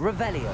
Revelio.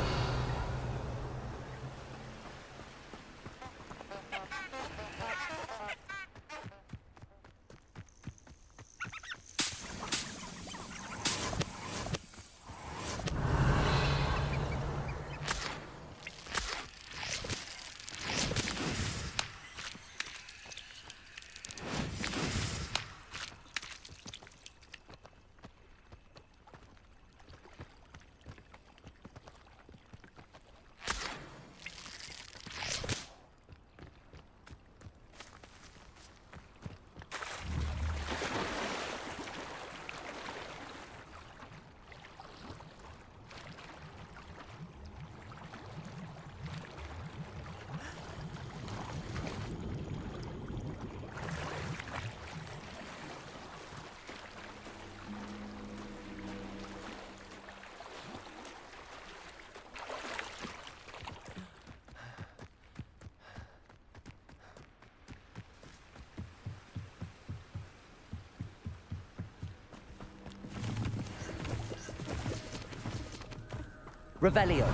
Revelio.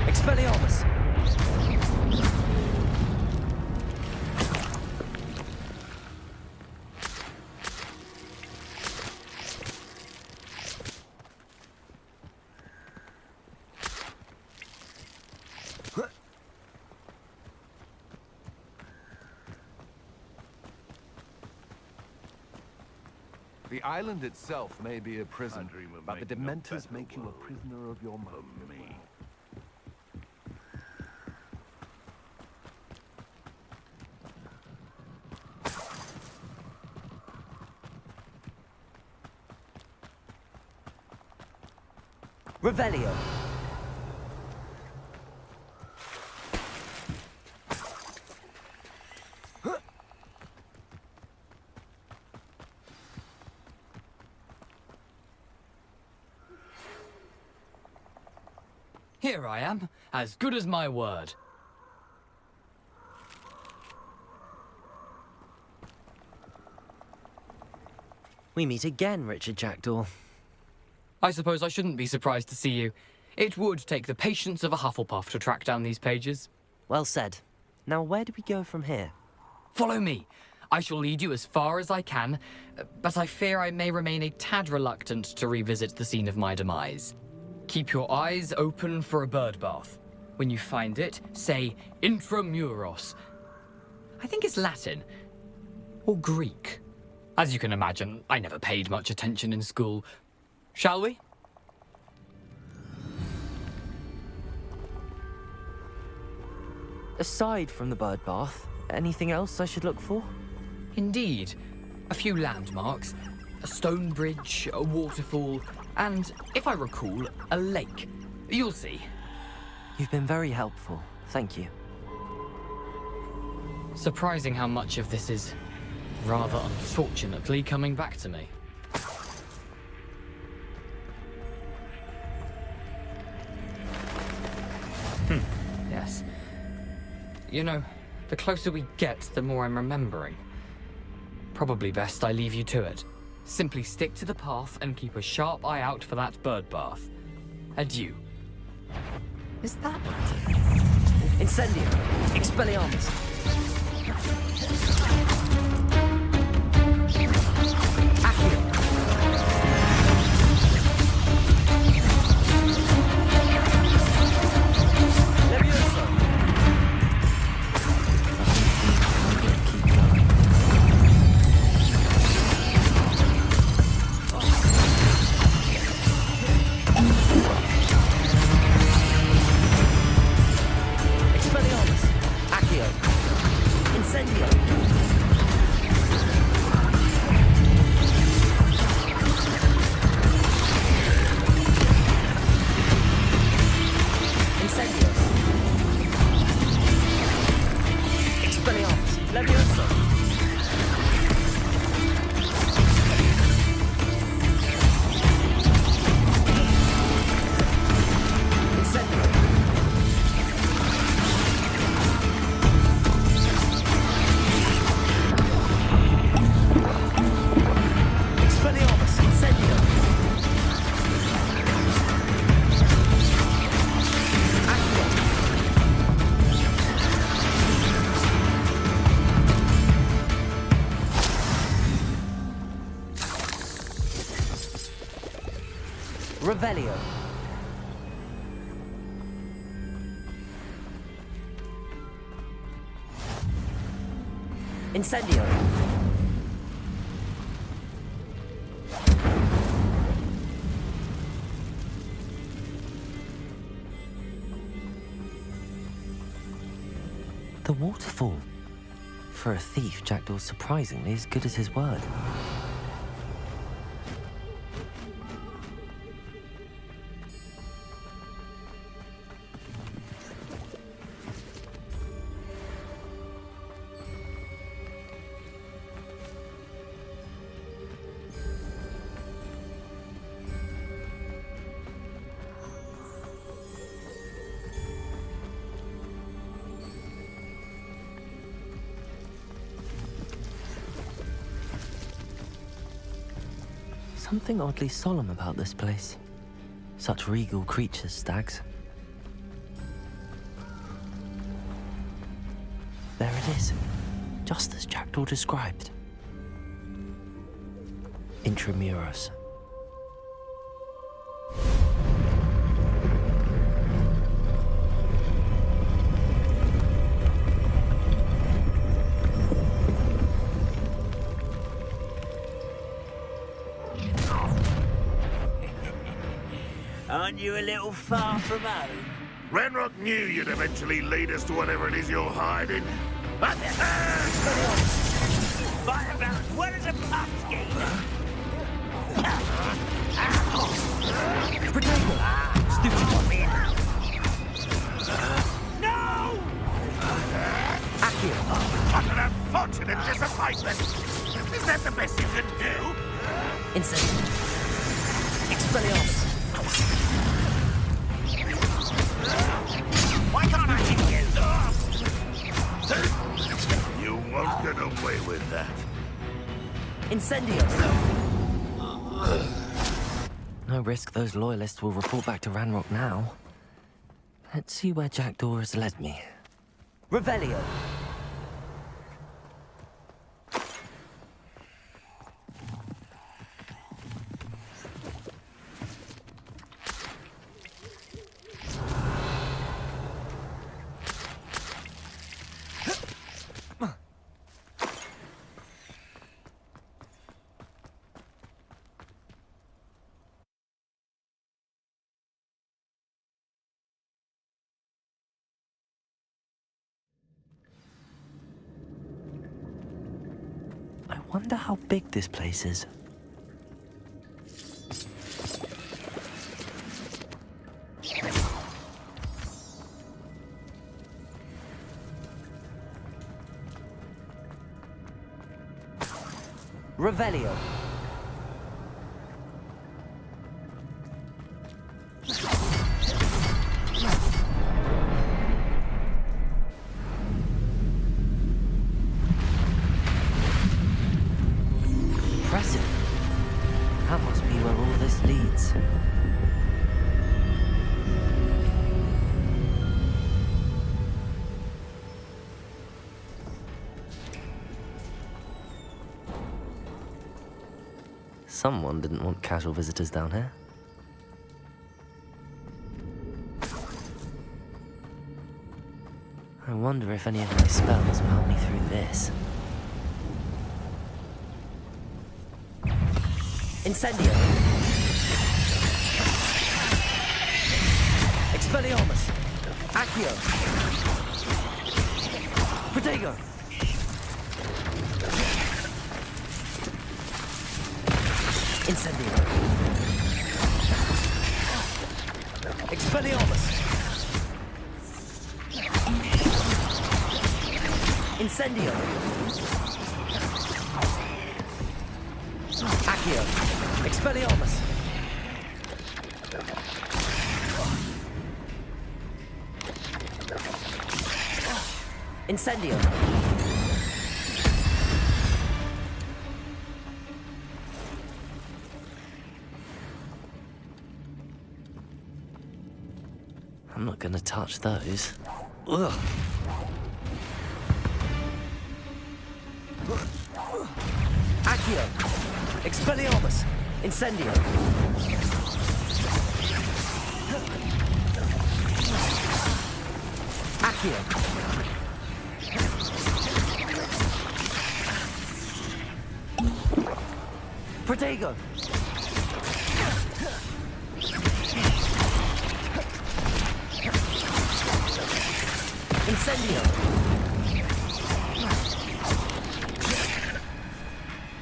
Expelliarmus. The island itself may be a prison, but the Dementors make you a prisoner of your mind. Revelio. Here I am, as good as my word. We meet again, Richard Jackdaw. I suppose I shouldn't be surprised to see you. It would take the patience of a Hufflepuff to track down these pages. Well said. Now where do we go from here? Follow me. I shall lead you as far as I can, but I fear I may remain a tad reluctant to revisit the scene of my demise. Keep your eyes open for a bird bath. When you find it, say intramuros. I think it's Latin. Or Greek. As you can imagine, I never paid much attention in school. Shall we? Aside from the bird bath, anything else I should look for? Indeed. A few landmarks. A stone bridge, a waterfall, and, if I recall, a lake. You'll see. You've been very helpful. Thank you. Surprising how much of this is, rather unfortunately, coming back to me. Yes. You know, the closer we get, the more I'm remembering. Probably best I leave you to it. Simply stick to the path and keep a sharp eye out for that bird bath. Adieu. Is that Latin? Incendio. Expelliarmus. Accio. Levioso. Expelliarmus. Accio. Incendio. Revelio. Incendio. The waterfall. For a thief, Jackdaw's surprisingly as good as his word. Something oddly solemn about this place. Such regal creatures, stags. There it is, just as Jackdaw described. Intramuros. Aren't you a little far from home? Ranrock knew you'd eventually lead us to whatever it is you're hiding. But by about as well as a pumpkin. Potato! Stupid one. No! Accio! What an unfortunate disappointment! Is that the best you can do? Incendio. Expelliarmus. Why can't I hit you? You won't get away with that. Incendio. No risk those loyalists will report back to Ranrock now. Let's see where Jackdaw has led me. Revelio. I wonder how big this place is. Revelio. Impressive. That must be where all this leads. Someone didn't want casual visitors down here. I wonder if any of my spells will help me through this. Incendio. Expelliarmus. Accio. Protego. Incendio. Expelliarmus. Incendio. Accio. Expelliarmus. Incendio. I'm not gonna touch those. Ugh. Accio. Expelliarmus. Incendio. Accio. Protego. Incendio.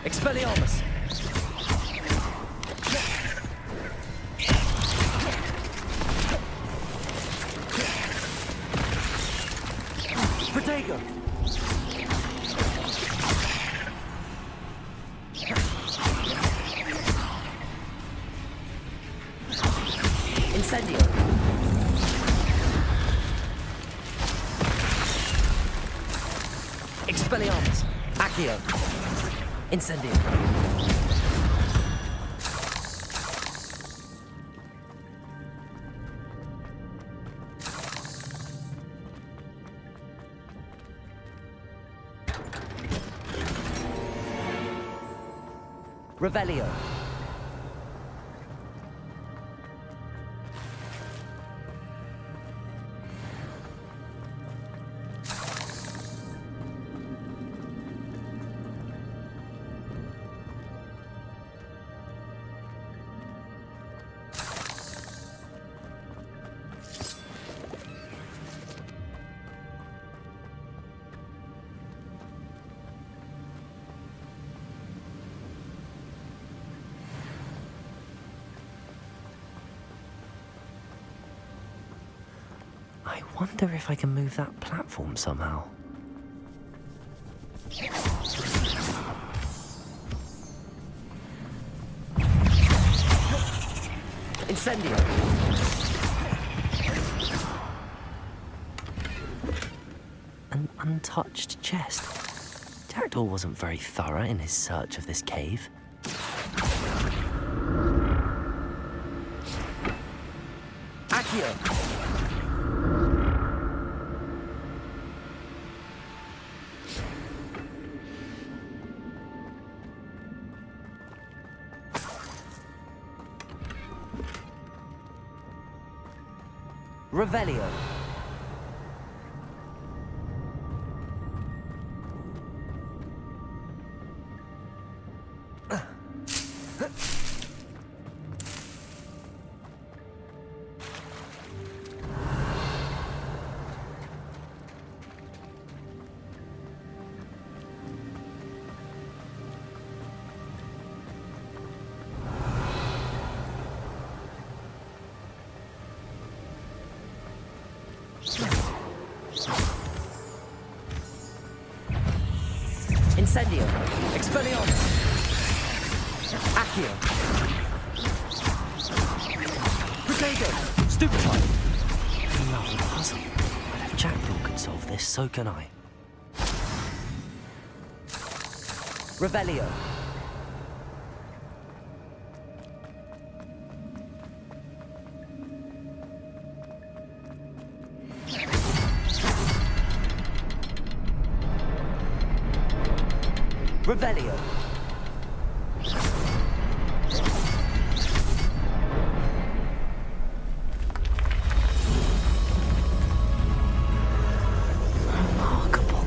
Expelliarmus. Protego. Incendio. Expelliarmus. Accio. Incendio. Revelio. I wonder if I can move that platform somehow. Incendio! An untouched chest. Jackdaw wasn't very thorough in his search of this cave. Accio! Revelio. Incendio. Expelliarmus. Accio. Protego. Stupefy. Another puzzle. But if Jackdaw could solve this, so can I. Revelio. Revelio. Remarkable.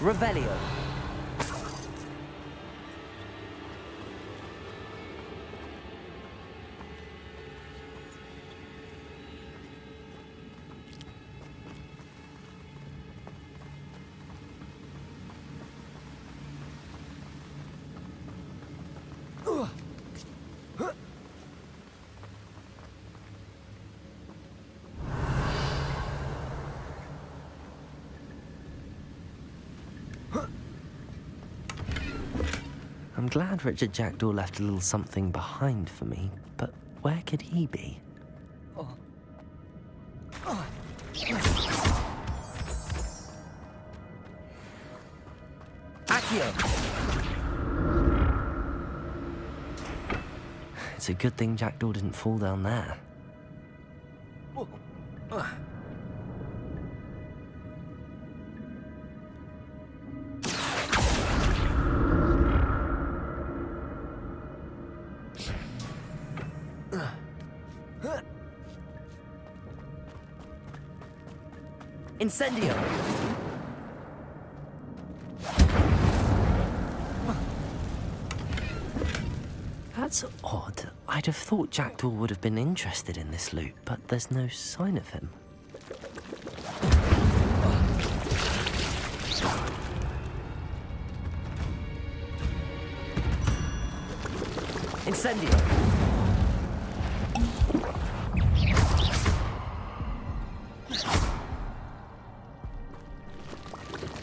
Revelio. I'm glad Richard Jackdaw left a little something behind for me, but where could he be? Accio! It's a good thing Jackdaw didn't fall down there. Incendio! That's odd. I'd have thought Jackdaw would have been interested in this loot, but there's no sign of him. Incendio!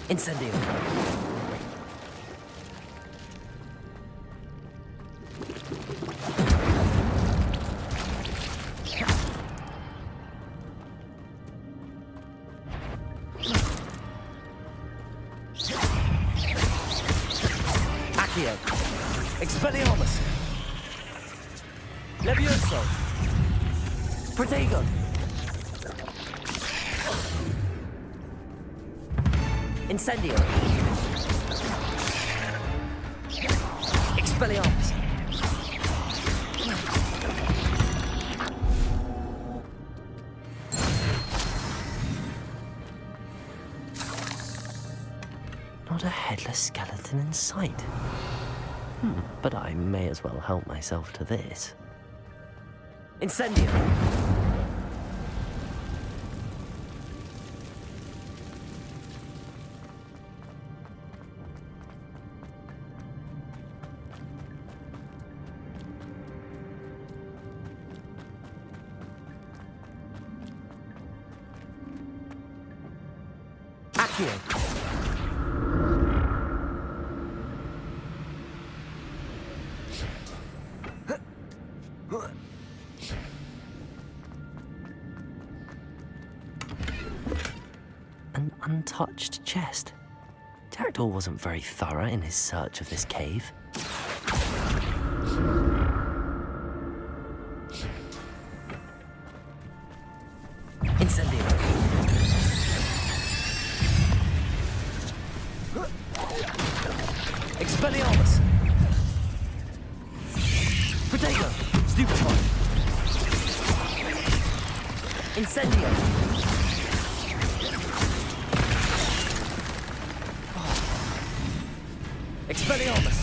Incendio! Accio! Expelliarmus! Levioso! Protego! Incendio! Expelliarmus! Not a headless skeleton in sight. But I may as well help myself to this. Incendio! Accio! An untouched chest. Jackdaw wasn't very thorough in his search of this cave. Incendio! Expelliarmus! Protego! Stupefy! Incendio! Expelliarmus!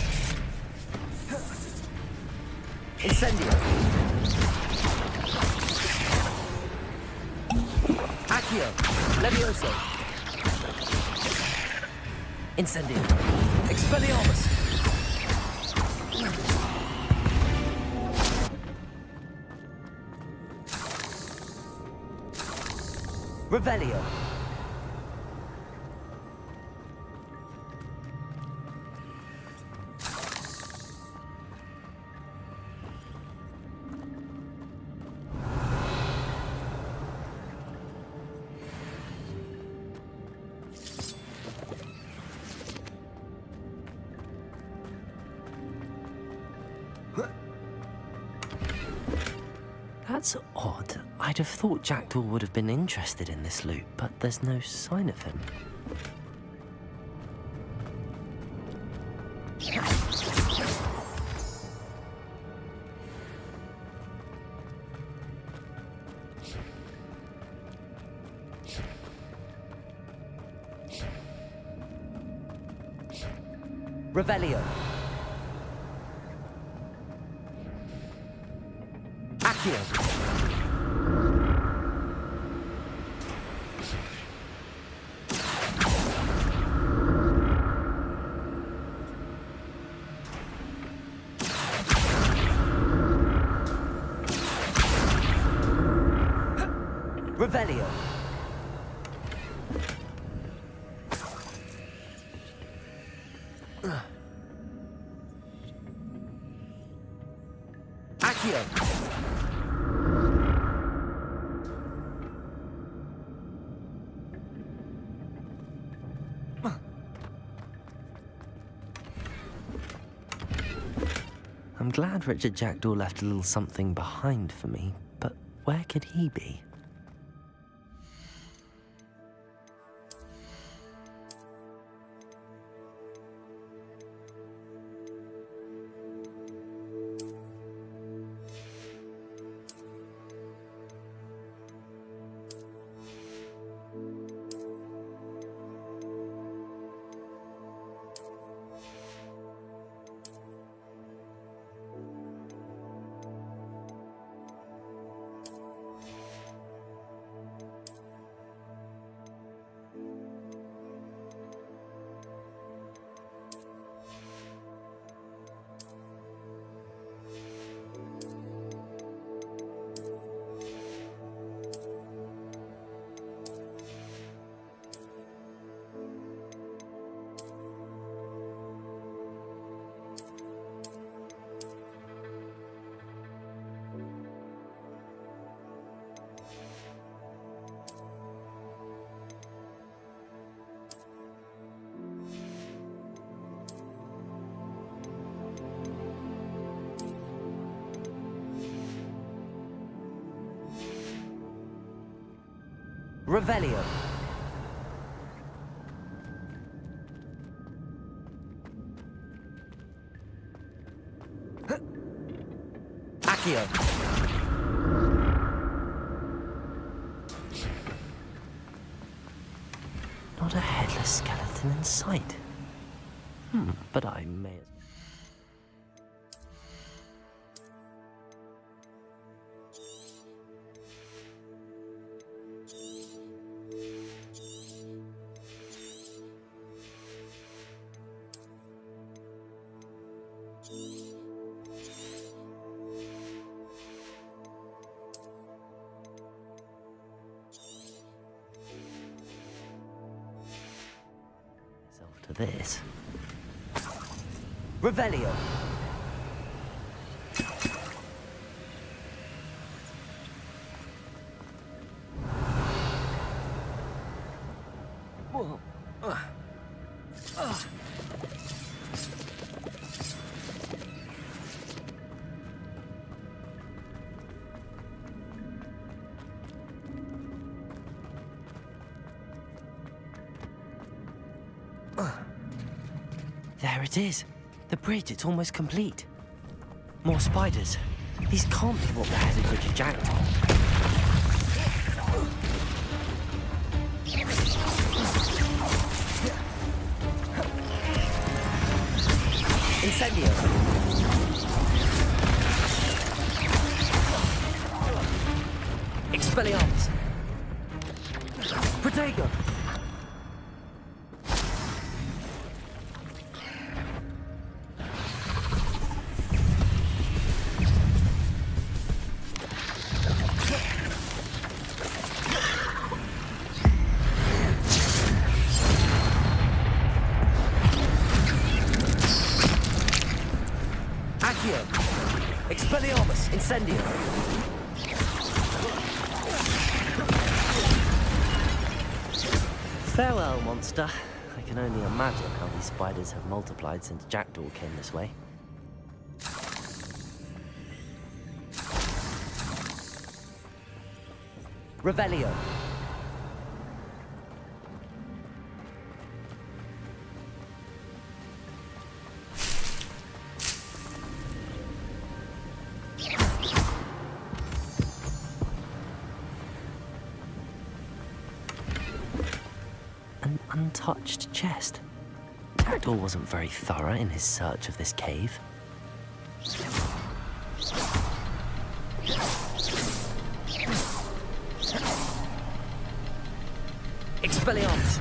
Incendio! Accio! Levioso! Incendio! Expelliarmus! Revelio! That's odd. I'd have thought Jackdaw would have been interested in this loot, but there's no sign of him. Revelio. Accio. Revelio. Accio. I'm glad Richard Jackdaw left a little something behind for me, but where could he be? Revelio. Accio. Not a headless skeleton in sight. But I may as to this. Revelio. There it is. The bridge, it's almost complete. More spiders. These can't be what beheaded Richard Jackdaw. Incendio. Expelliarmus. Protego. Expelliarmus, Incendio. Farewell, monster. I can only imagine how these spiders have multiplied since Jackdaw came this way. Revelio. An untouched chest. Jackdaw wasn't very thorough in his search of this cave. Expelliarmus!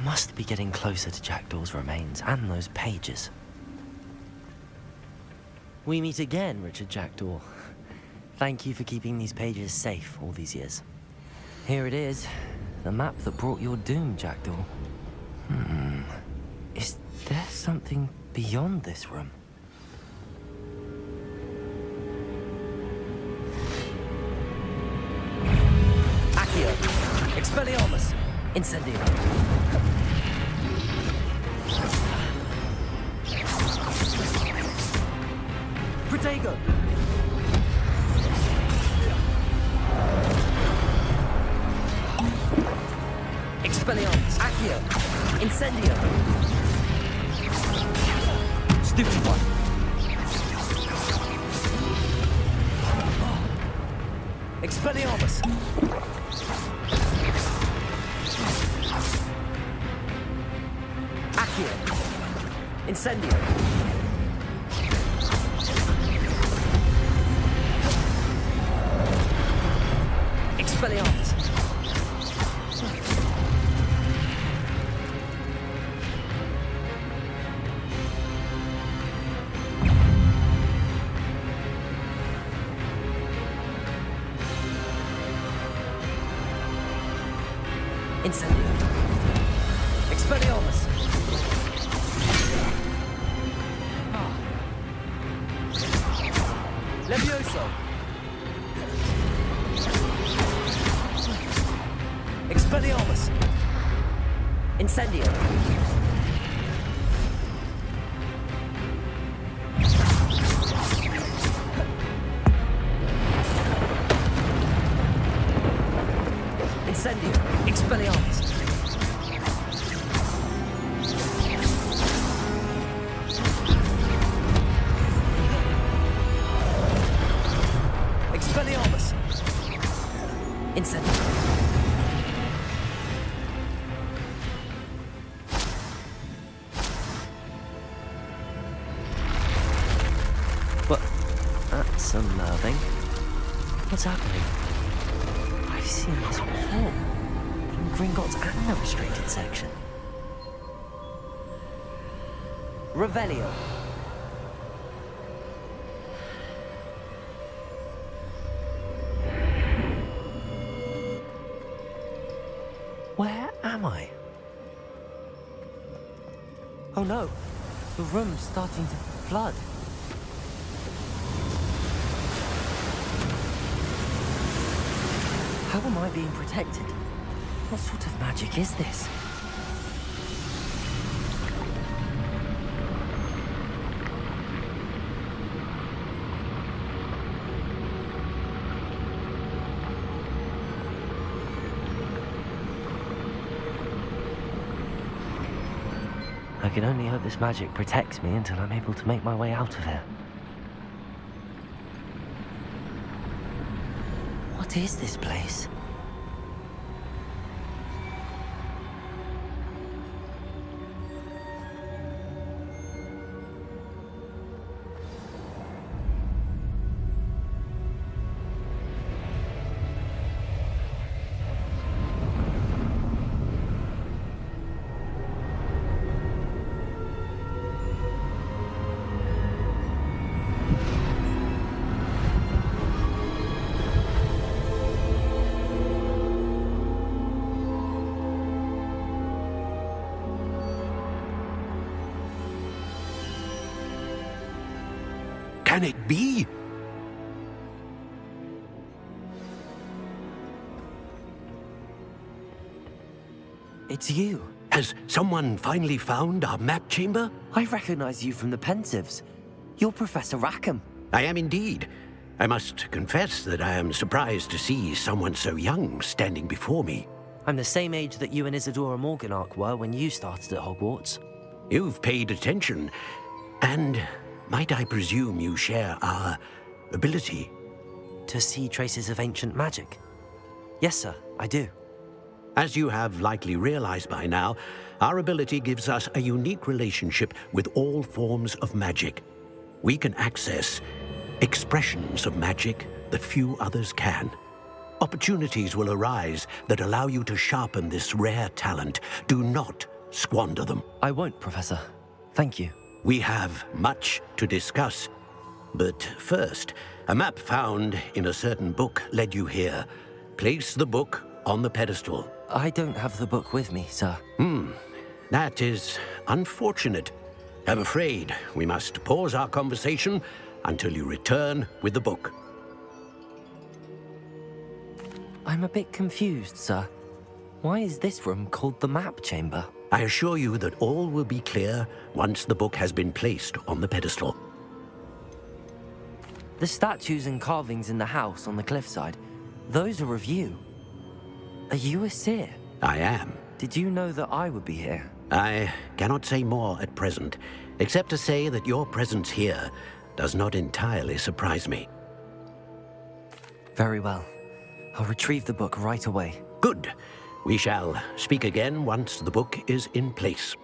Must be getting closer to Jackdaw's remains and those pages. We meet again, Richard Jackdaw. Thank you for keeping these pages safe all these years. Here it is, the map that brought your doom, Jackdaw. Is there something beyond this room? Accio! Expelliarmus! Incendio! Protego! Expelliarmus! Accio! Incendio! Stupid one! Expelliarmus! Accio! Incendio! Expelliarmus! Incendio! Expelliarmus! Levioso! Expelliarmus! Incendio! Incendio! Expelliarmus! Expelliarmus! Incendio! What? That's unnerving. What's happening? I've seen this before. In Gringotts and the restricted section. Revelio. Where am I? Oh no, the room's starting to flood. How am I being protected? What sort of magic is this? I can only hope this magic protects me until I'm able to make my way out of here. What is this place? Can it be? It's you. Has someone finally found our map chamber? I recognize you from the Pensieves. You're Professor Rackham. I am indeed. I must confess that I am surprised to see someone so young standing before me. I'm the same age that you and Isadora Morganach were when you started at Hogwarts. You've paid attention, and might I presume you share our ability? To see traces of ancient magic? Yes, sir, I do. As you have likely realized by now, our ability gives us a unique relationship with all forms of magic. We can access expressions of magic that few others can. Opportunities will arise that allow you to sharpen this rare talent. Do not squander them. I won't, Professor. Thank you. We have much to discuss. But first, a map found in a certain book led you here. Place the book on the pedestal. I don't have the book with me, sir. That is unfortunate. I'm afraid we must pause our conversation until you return with the book. I'm a bit confused, sir. Why is this room called the map chamber? I assure you that all will be clear once the book has been placed on the pedestal. The statues and carvings in the house on the cliffside, those are of you. Are you a seer? I am. Did you know that I would be here? I cannot say more at present, except to say that your presence here does not entirely surprise me. Very well. I'll retrieve the book right away. Good. We shall speak again once the book is in place.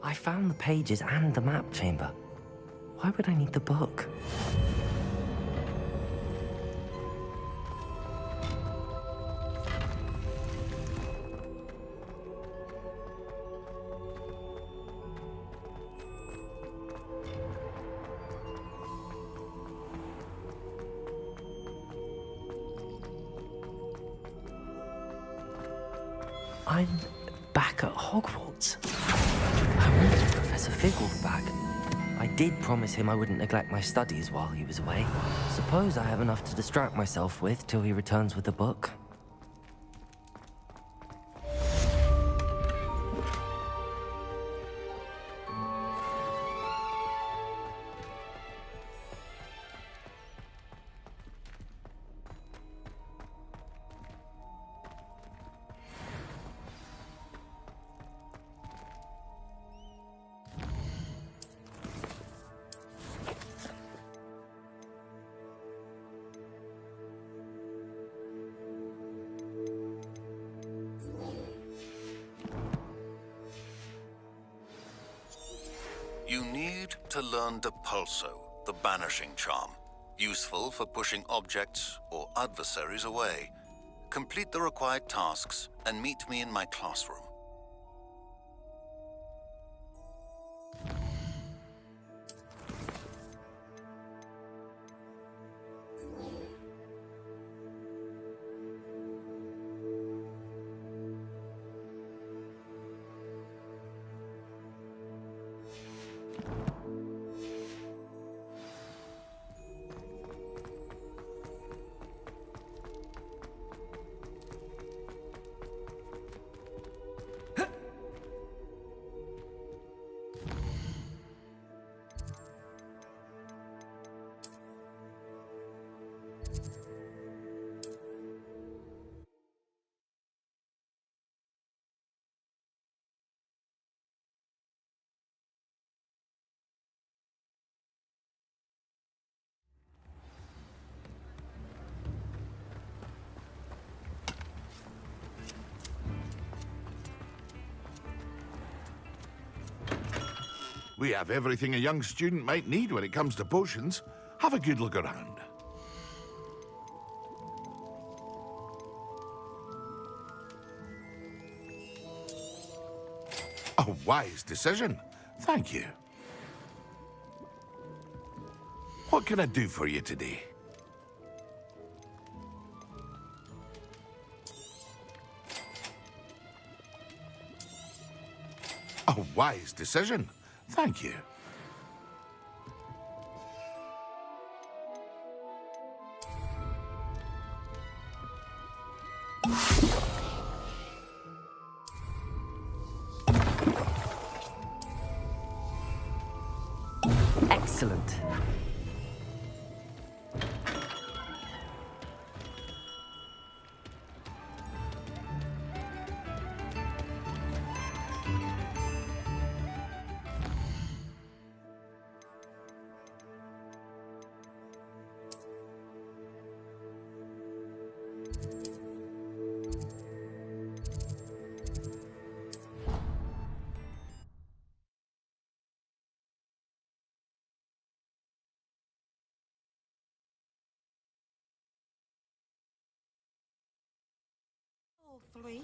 I found the pages and the map chamber. Why would I need the book? I'm back at Hogwarts. I wonder if Professor Fig will be back. I did promise him I wouldn't neglect my studies while he was away. Suppose I have enough to distract myself with till he returns with the book. You need to learn the Pulso, the banishing charm, useful for pushing objects or adversaries away. Complete the required tasks and meet me in my classroom. We have everything a young student might need when it comes to potions. Have a good look around. A wise decision. Thank you. What can I do for you today? A wise decision. Thank you. Excellent. All three.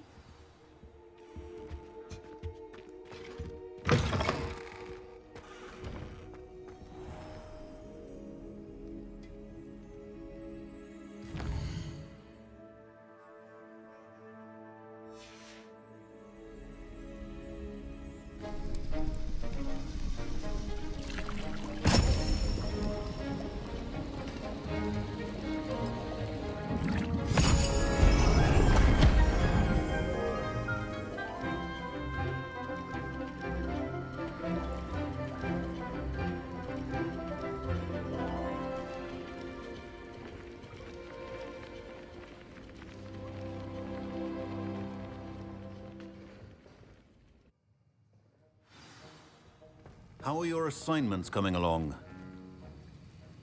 How are your assignments coming along?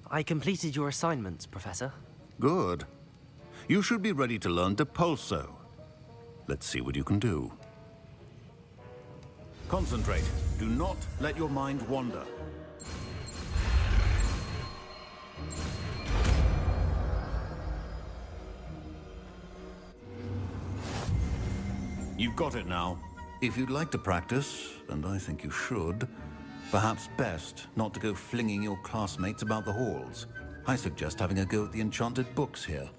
I completed your assignments, Professor. Good. You should be ready to learn Depulso. Let's see what you can do. Concentrate. Do not let your mind wander. You've got it now. If you'd like to practice, and I think you should, perhaps best not to go flinging your classmates about the halls. I suggest having a go at the enchanted books here.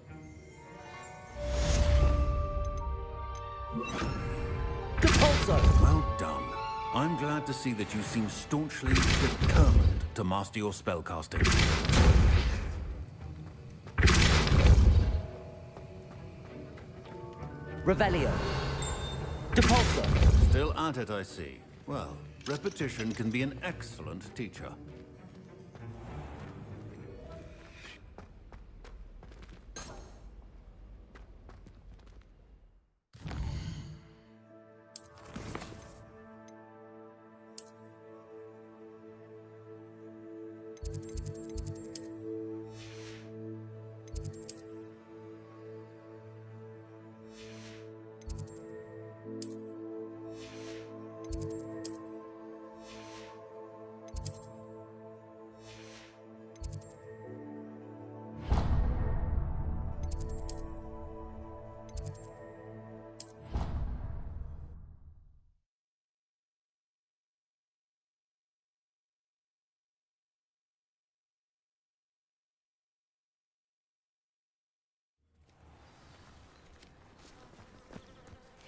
Depulso! Well done. I'm glad to see that you seem staunchly determined to master your spellcasting. Revelio. Depulso. Still at it, I see. Well, repetition can be an excellent teacher.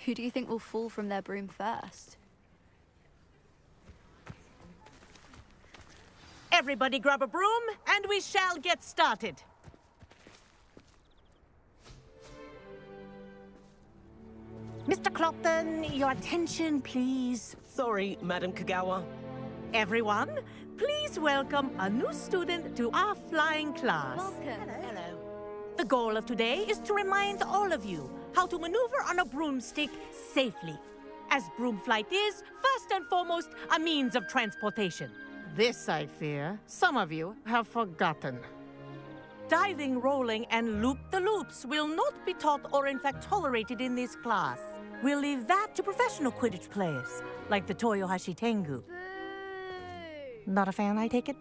Who do you think will fall from their broom first? Everybody grab a broom, and we shall get started. Mr. Clopton, your attention, please. Sorry, Madam Kagawa. Everyone, please welcome a new student to our flying class. Welcome. Hello. The goal of today is to remind all of you how to maneuver on a broomstick safely, as broom flight is, first and foremost, a means of transportation. This, I fear, some of you have forgotten. Diving, rolling, and loop-the-loops will not be taught or in fact tolerated in this class. We'll leave that to professional Quidditch players, like the Toyohashi Tengu. Not a fan, I take it?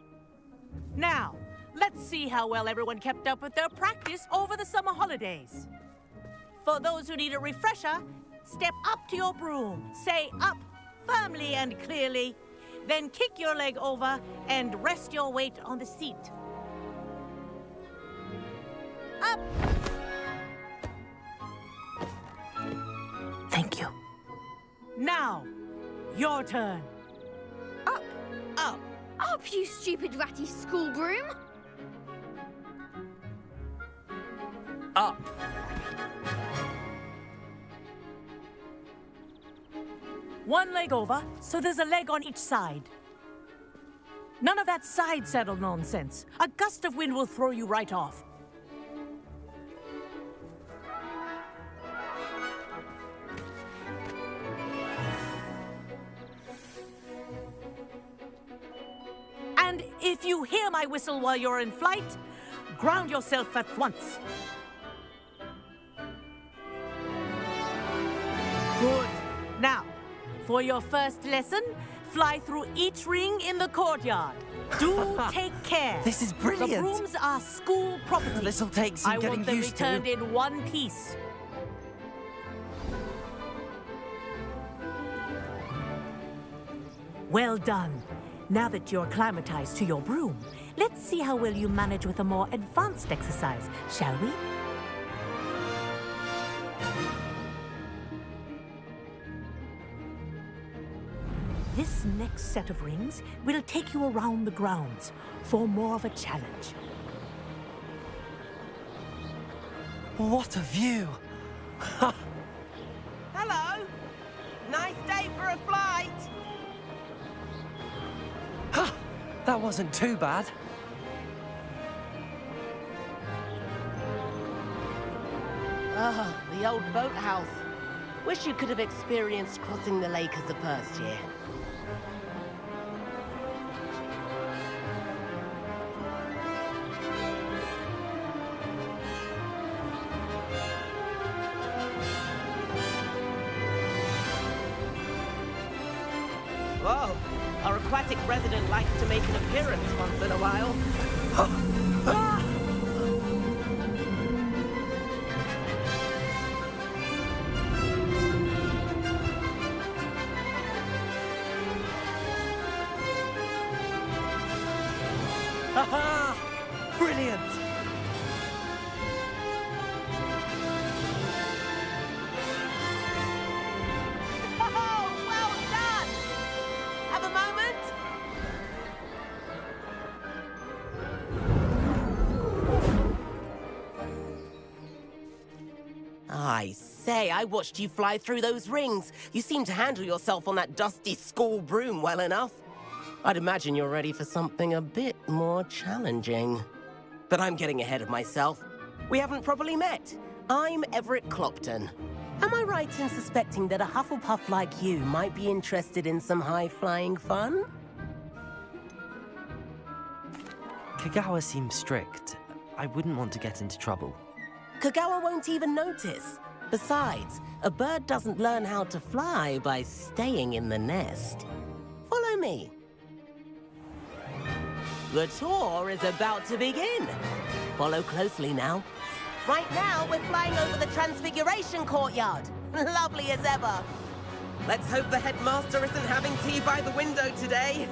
Now, let's see how well everyone kept up with their practice over the summer holidays. For those who need a refresher, step up to your broom. Say up firmly and clearly. Then kick your leg over and rest your weight on the seat. Up! Thank you. Now, your turn. Up! Up! Up, you stupid ratty school broom! Up. One leg over, so there's a leg on each side. None of that side saddle nonsense. A gust of wind will throw you right off. And if you hear my whistle while you're in flight, ground yourself at once. Good. Now, for your first lesson, fly through each ring in the courtyard. Do take care. This is brilliant. The brooms are school property. This'll take some I getting want them used to. returned in one piece. Well done. Now that you're acclimatized to your broom, let's see how well you manage with a more advanced exercise, shall we? This next set of rings will take you around the grounds for more of a challenge. What a view! Hello. Nice day for a flight. That wasn't too bad. Ah, the old boathouse. Wish you could have experienced crossing the lake as the first year. Whoa. Our aquatic resident likes to make an appearance once in a while. Haha! Brilliant! Oh, well done! Have a moment? I say, I watched you fly through those rings. You seem to handle yourself on that dusty school broom well enough. I'd imagine you're ready for something a bit more challenging. But I'm getting ahead of myself. We haven't properly met. I'm Everett Clopton. Am I right in suspecting that a Hufflepuff like you might be interested in some high-flying fun? Kagawa seems strict. I wouldn't want to get into trouble. Kagawa won't even notice. Besides, a bird doesn't learn how to fly by staying in the nest. Follow me. The tour is about to begin. Follow closely now. Right now, we're flying over the Transfiguration Courtyard. Lovely as ever. Let's hope the headmaster isn't having tea by the window today.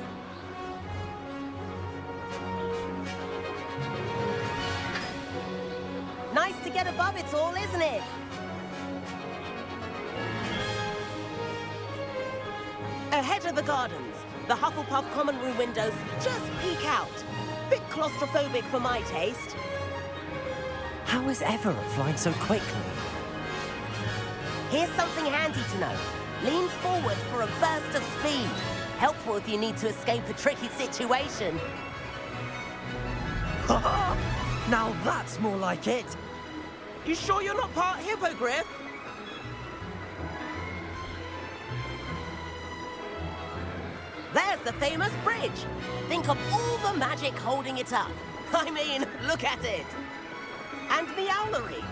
Nice to get above it all, isn't it? Ahead of the gardens, the Hufflepuff common room windows just peek out. Bit claustrophobic for my taste. How is Everett flying so quickly? Here's something handy to know. Lean forward for a burst of speed. Helpful if you need to escape a tricky situation. Now that's more like it. You sure you're not part hippogriff? There's the famous bridge. Think of all the magic holding it up. I mean, look at it. And the owlery.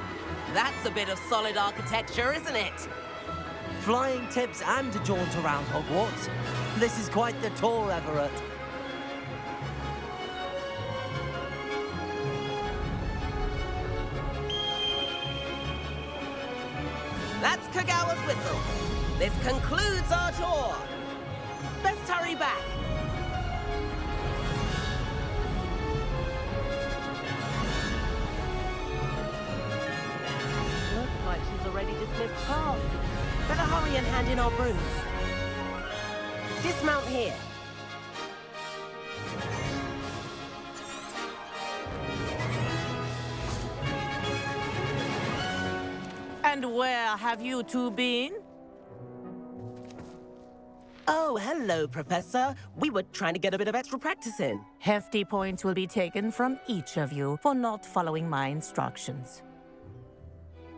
That's a bit of solid architecture, isn't it? Flying tips and a jaunt around Hogwarts. This is quite the tour, Everett. That's Kagawa's whistle. This concludes our tour. best hurry back. Looks like she's already dismissed class. Better hurry and hand in our brooms. Dismount here. And where have you two been? Oh, hello, Professor. We were trying to get a bit of extra practice in. Hefty points will be taken from each of you for not following my instructions.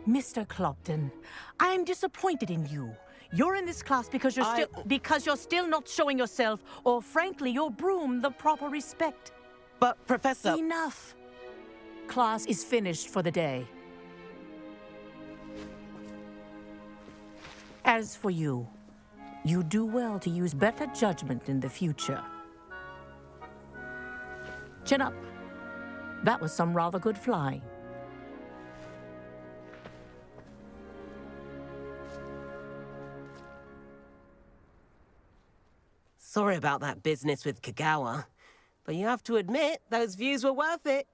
Mr. Clopton, I'm disappointed in you. You're in this class because you're still not showing yourself, or frankly, your broom the proper respect. But, Professor... Enough. Class is finished for the day. As for you, you do well to use better judgment in the future. Chin up. That was some rather good flying. Sorry about that business with Kagawa, but you have to admit, those views were worth it.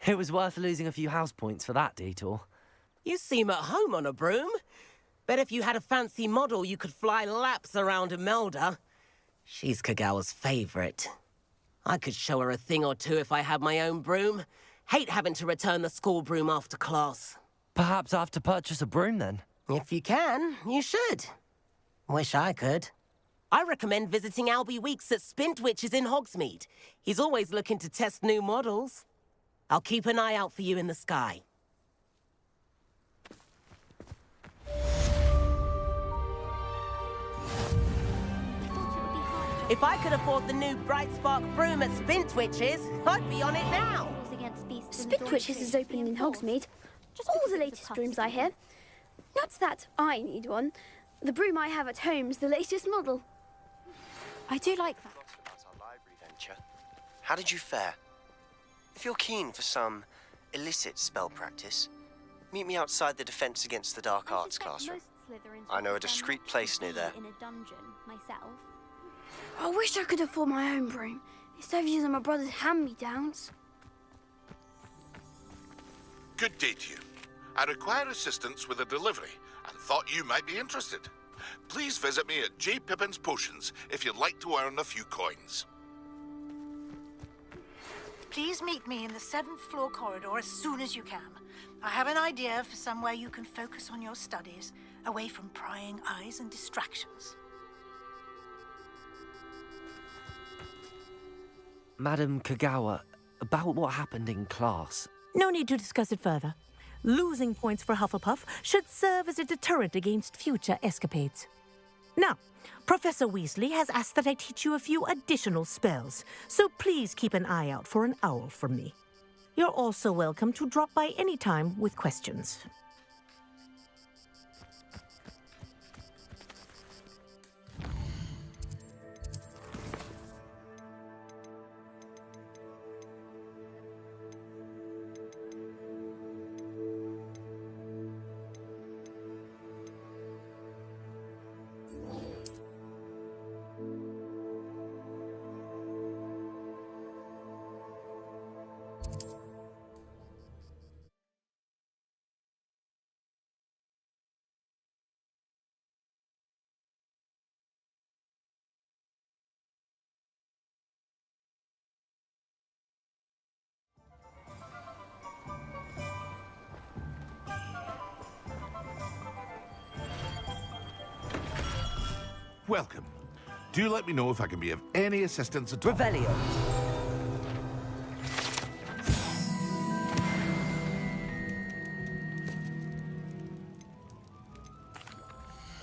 It was worth losing a few house points for that detour. You seem at home on a broom. Bet if you had a fancy model, you could fly laps around Imelda. She's Kagawa's favorite. I could show her a thing or two if I had my own broom. Hate having to return the school broom after class. Perhaps I have to purchase a broom then. If you can, you should. Wish I could. I recommend visiting Albie Weeks at Spintwitches in Hogsmeade. He's always looking to test new models. I'll keep an eye out for you in the sky. If I could afford the new Bright Spark broom at Spintwitches, I'd be on it now. Spintwitches is opening in Hogsmeade. All the latest brooms, I hear. Not that I need one. The broom I have at home is the latest model. I do like that. About our library venture. How did you fare? If you're keen for some illicit spell practice, meet me outside the Defense Against the Dark Arts classroom. I know a discreet place near there. In a dungeon, myself. I wish I could afford my own broom, instead of using my brother's hand-me-downs. Good day to you. I require assistance with a delivery and thought you might be interested. Please visit me at J. Pippin's Potions if you'd like to earn a few coins. Please meet me in the 7th floor corridor as soon as you can. I have an idea for somewhere you can focus on your studies, away from prying eyes and distractions. Madam Kagawa, about what happened in class. No need to discuss it further. Losing points for Hufflepuff should serve as a deterrent against future escapades. Now, Professor Weasley has asked that I teach you a few additional spells, so please keep an eye out for an owl from me. You're also welcome to drop by any time with questions. Welcome. Do let me know if I can be of any assistance at all. Revelio.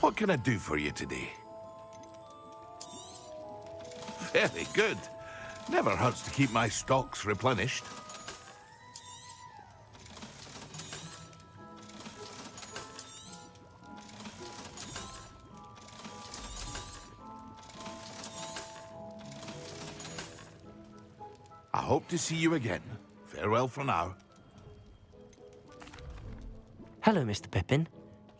What can I do for you today? Very good. Never hurts to keep my stocks replenished. I hope to see you again. Farewell for now. Hello, Mr. Pippin.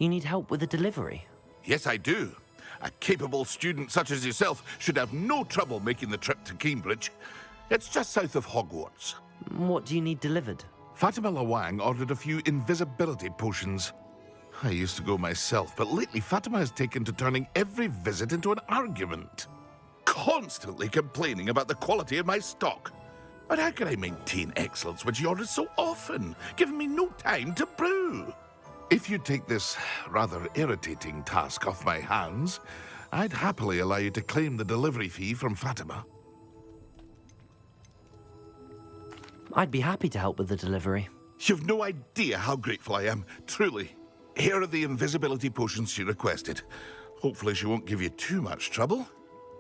You need help with a delivery? Yes, I do. A capable student such as yourself should have no trouble making the trip to Cambridge. It's just south of Hogwarts. What do you need delivered? Fatima Lawang ordered a few invisibility potions. I used to go myself, but lately Fatima has taken to turning every visit into an argument. Constantly complaining about the quality of my stock. But how can I maintain excellence when she orders so often, giving me no time to brew? If you take this rather irritating task off my hands, I'd happily allow you to claim the delivery fee from Fatima. I'd be happy to help with the delivery. You've no idea how grateful I am, truly. Here are the invisibility potions she requested. Hopefully she won't give you too much trouble.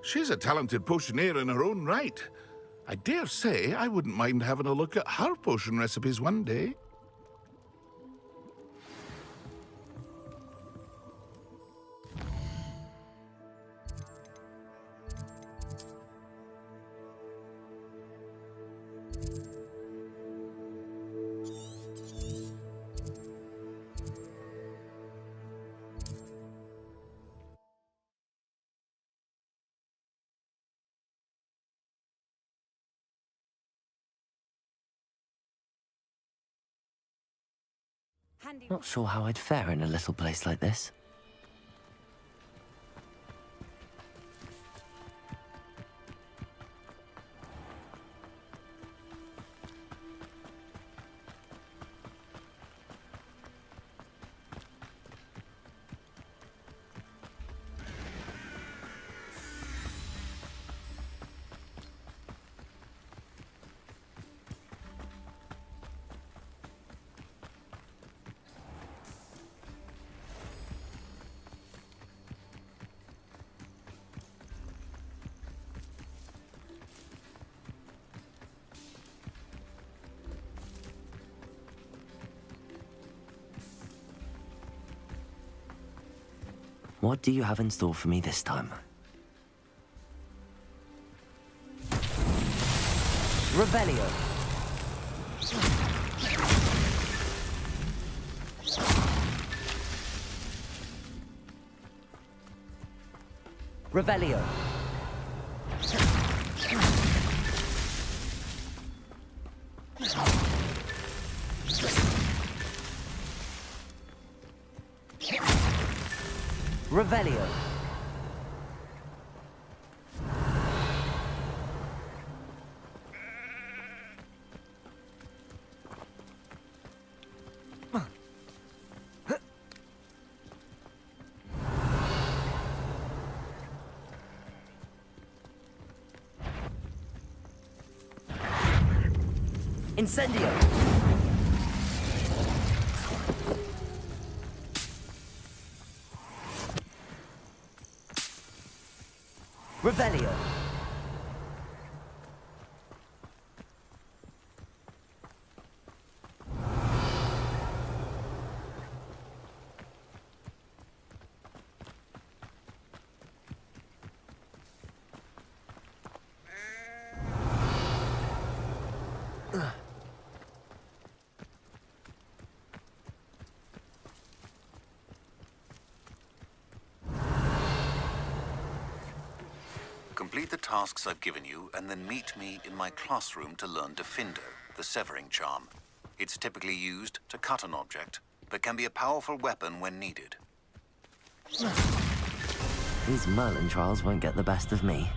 She's a talented potioneer in her own right. I dare say I wouldn't mind having a look at her potion recipes one day. Not sure how I'd fare in a little place like this. What do you have in store for me this time? Revelio. Revelio. Revelio. Incendio. Revelio. Complete the tasks I've given you, and then meet me in my classroom to learn Defindo, the severing charm. It's typically used to cut an object, but can be a powerful weapon when needed. These Merlin trials won't get the best of me.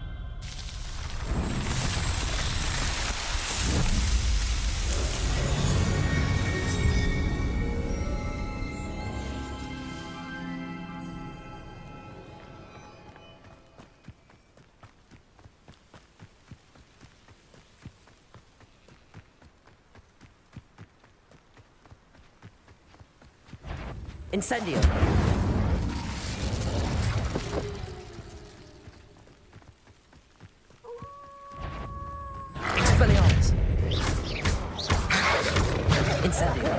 Incendio. Expelliarmus. Incendio.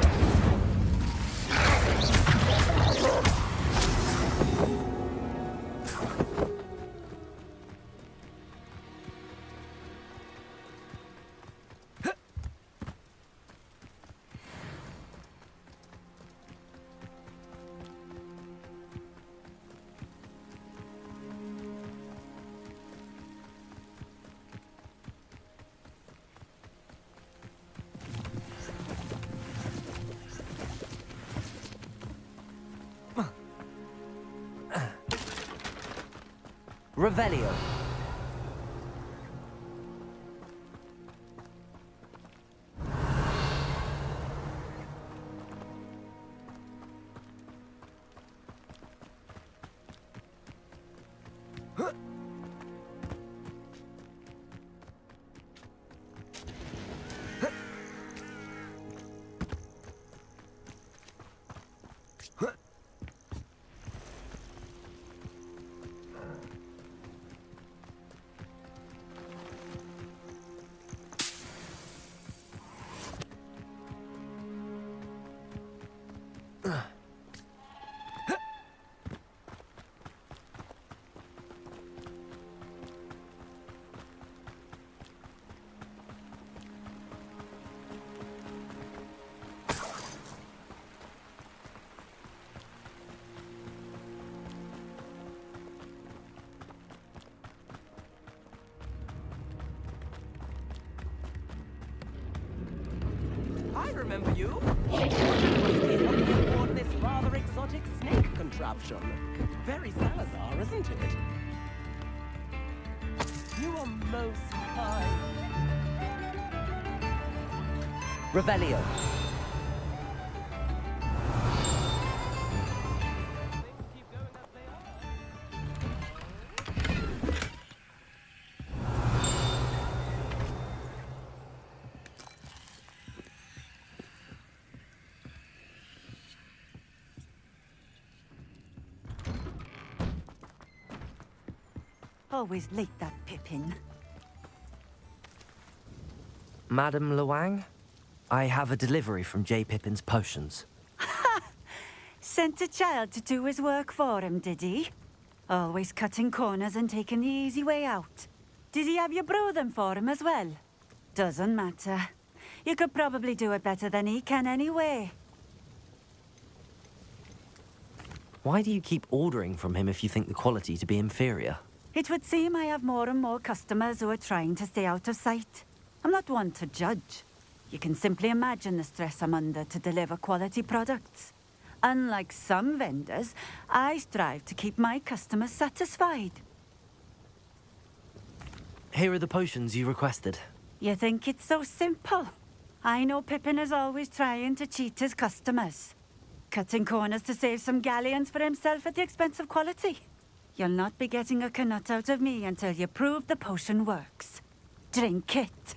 Revelio. I remember you. On this rather exotic snake contraption. Very Salazar, isn't it? You are most kind. Revelio. Always late, that Pippin. Madame Luang, I have a delivery from J. Pippin's potions. Sent a child to do his work for him, did he? Always cutting corners and taking the easy way out. Did he have you brew them for him as well? Doesn't matter. You could probably do it better than he can anyway. Why do you keep ordering from him if you think the quality to be inferior? It would seem I have more and more customers who are trying to stay out of sight. I'm not one to judge. You can simply imagine the stress I'm under to deliver quality products. Unlike some vendors, I strive to keep my customers satisfied. Here are the potions you requested. You think it's so simple? I know Pippin is always trying to cheat his customers. Cutting corners to save some galleons for himself at the expense of quality. You'll not be getting a canut out of me until you prove the potion works. Drink it.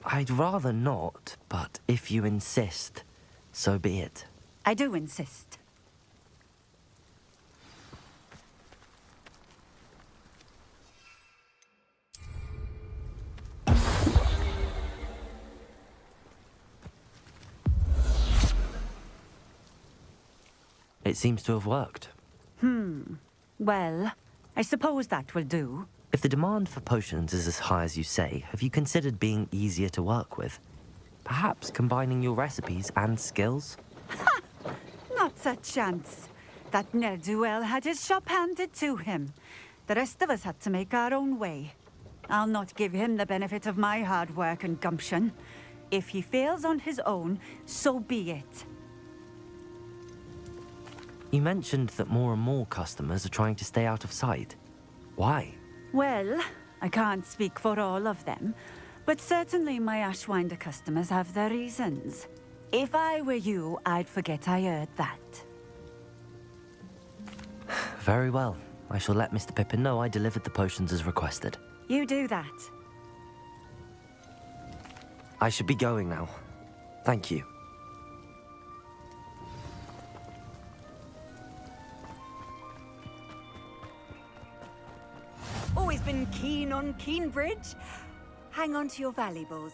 I'd rather not, but if you insist, so be it. I do insist. It seems to have worked. Well, I suppose that will do. If the demand for potions is as high as you say, have you considered being easier to work with? Perhaps combining your recipes and skills? Not a chance. That ne'er-do-well had his shop handed to him. The rest of us had to make our own way. I'll not give him the benefit of my hard work and gumption. If he fails on his own, so be it. You mentioned that more and more customers are trying to stay out of sight. Why? Well, I can't speak for all of them, but certainly my Ashwinder customers have their reasons. If I were you, I'd forget I heard that. Very well. I shall let Mr. Pippin know I delivered the potions as requested. You do that. I should be going now. Thank you. Always been keen on Keenbridge. Hang on to your valuables.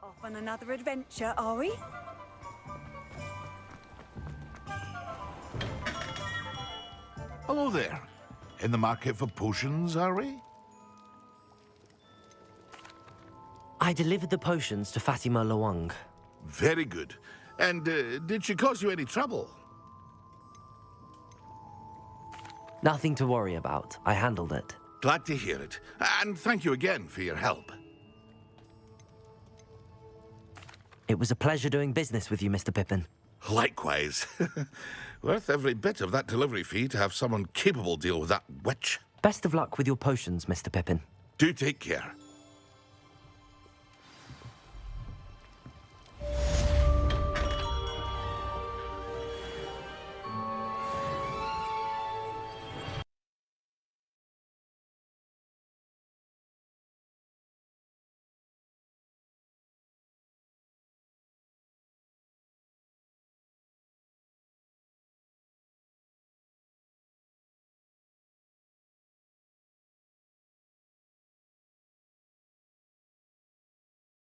Off on another adventure, are we? Hello there. In the market for potions, are we? I delivered the potions to Fatima Lawang. Very good. And did she cause you any trouble? Nothing to worry about. I handled it. Glad to hear it. And thank you again for your help. It was a pleasure doing business with you, Mr. Pippin. Likewise. Worth every bit of that delivery fee to have someone capable deal with that witch. Best of luck with your potions, Mr. Pippin. Do take care.